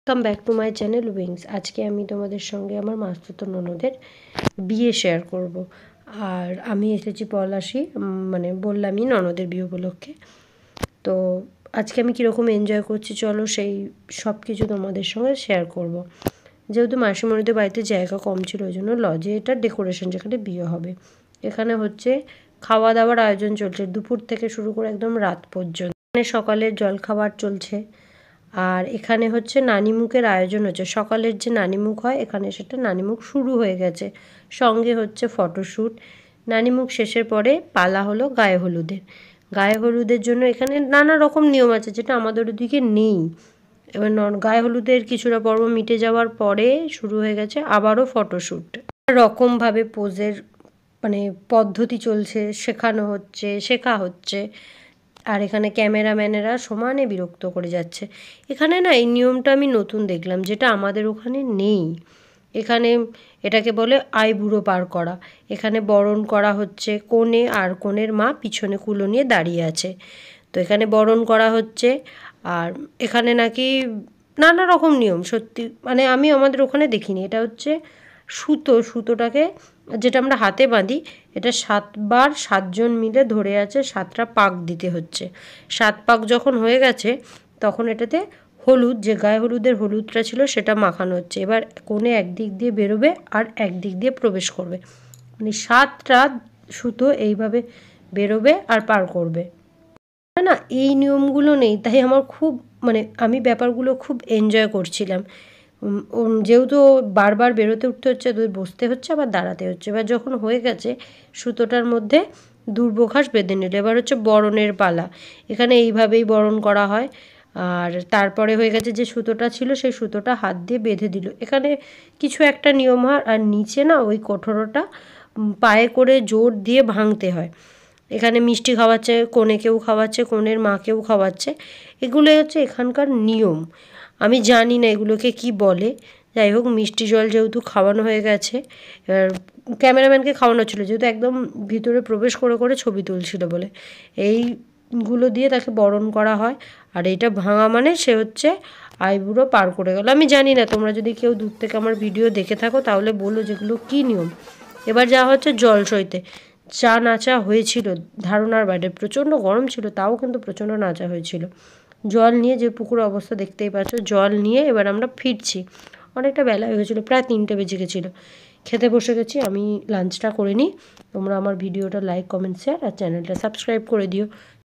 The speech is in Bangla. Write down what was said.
Come back to my channel wings. আজকে আমি তোমাদের সঙ্গে আমার মাস্তুতো ননদের বিয়ে শেয়ার করব। আর আমি এসেছি পলাশী, মানে বললামই ননদের বিয়ে উপলক্ষে। তো আজকে আমি কীরকম এনজয় করছি চলো সেই সব কিছু তোমাদের সঙ্গে শেয়ার করব। যেহেতু মাসিমণিদের বাড়িতে জায়গা কম ছিল ওই জন্য লজে এটা ডেকোরেশন, যেখানে বিয়ে হবে। এখানে হচ্ছে খাওয়া দাওয়ার আয়োজন চলছে দুপুর থেকে শুরু করে একদম রাত পর্যন্ত। এখানে সকালের জলখাবার চলছে, আর এখানে হচ্ছে নানিমুখের আয়োজন হচ্ছে। সকালের যে নানিমুখ হয় এখানে সেটা নানিমুখ শুরু হয়ে গেছে, সঙ্গে হচ্ছে ফটোশ্যুট। নানিমুখ শেষের পরে পালা হলো গায়ে হলুদের। গায়ে হলুদের জন্য এখানে নানা রকম নিয়ম আছে যেটা আমাদের ওদিকে নেই। এবার গায়ে হলুদের কিছুটা পর্ব মিটে যাওয়ার পরে শুরু হয়ে গেছে আবারও ফটোশ্যুট। রকমভাবে পোজের মানে পদ্ধতি চলছে, শেখা হচ্ছে। আর এখানে ক্যামেরাম্যানেরা সমানে বিরক্ত করে যাচ্ছে। এখানে না এই নিয়মটা আমি নতুন দেখলাম, যেটা আমাদের ওখানে নেই। এখানে এটাকে বলে আইবুড়ো পার করা। এখানে বরণ করা হচ্ছে, কনে আর কনের মা পিছনে কুলো নিয়ে দাঁড়িয়ে আছে। তো এখানে বরণ করা হচ্ছে। আর এখানে নাকি নানা রকম নিয়ম, সত্যি মানে আমি আমাদের ওখানে দেখিনি। এটা হচ্ছে সুতোটাকে যেটা আমরা হাতে বাঁধি, এটা 7বার 7জন মিলে ধরে আছে, 7টা পাক দিতে হচ্ছে। 7 পাক যখন হয়ে গেছে তখন এটাতে হলুদ, যে গায়ে হলুদের হলুদটা ছিল সেটা মাখানো হচ্ছে। এবার কোণে একদিক দিয়ে বেরোবে আর একদিক দিয়ে প্রবেশ করবে, মানে 7টা সুতো এইভাবে বেরোবে আর পার করবে। না এই নিয়মগুলো নেই, তাই আমার খুব মানে আমি ব্যাপারগুলো খুব এনজয় করছিলাম। যেহেতু বারবার বেরোতে উঠতে হচ্ছে, বসতে হচ্ছে আবার দাঁড়াতে হচ্ছে। এবার যখন হয়ে গেছে সুতোটার মধ্যে দূর্বঘাস বেঁধে নিল। এবার হচ্ছে বরণের পালা। এখানে এইভাবেই বরণ করা হয়। আর তারপরে হয়ে গেছে যে সুতোটা ছিল সেই সুতোটা হাত দিয়ে বেঁধে দিল। এখানে কিছু একটা নিয়ম হয়, আর নিচে না ওই কঠোরটা পায়ে করে জোর দিয়ে ভাঙতে হয়। এখানে মিষ্টি খাওয়াচ্ছে, কনেকেও খাওয়াচ্ছে, কনের মাকেও খাওয়াচ্ছে। এগুলো হচ্ছে এখানকার নিয়ম। আমি জানি না এগুলোকে কি বলে। যাই হোক, মিষ্টি জল যেহেতু খাওয়ানো হয়ে গেছে, এবার ক্যামেরাম্যানকে খাওয়ানো ছিল, যেহেতু একদম ভিতরে প্রবেশ করে করে ছবি তুলছিল বলে এইগুলো দিয়ে তাকে বরণ করা হয়। আর এইটা ভাঙা মানে সে হচ্ছে আইবুড়ো পার করে গেল। আমি জানি না, তোমরা যদি কেউ দূর থেকে আমার ভিডিও দেখে থাকো তাহলে বলো যেগুলো কী নিয়ম। এবার যা হচ্ছে জল সইতে চা নাচা হয়েছিল ধারণার বাইরে। প্রচণ্ড গরম ছিল, তাও কিন্তু প্রচণ্ড নাচা হয়েছিল। জল নিয়ে, যে পুকুরের অবস্থা দেখতেই পাচ্ছ, জল নিয়ে এবার আমরা ফিরছি। অনেকটা বেলা হয়ে গেছিলো, প্রায় 3টে বেজে গেছিলো। খেতে বসে গেছি, আমি লাঞ্চটা করে নিই। তোমরা আমার ভিডিওটা লাইক, কমেন্ট, শেয়ার আর চ্যানেলটা সাবস্ক্রাইব করে দিও।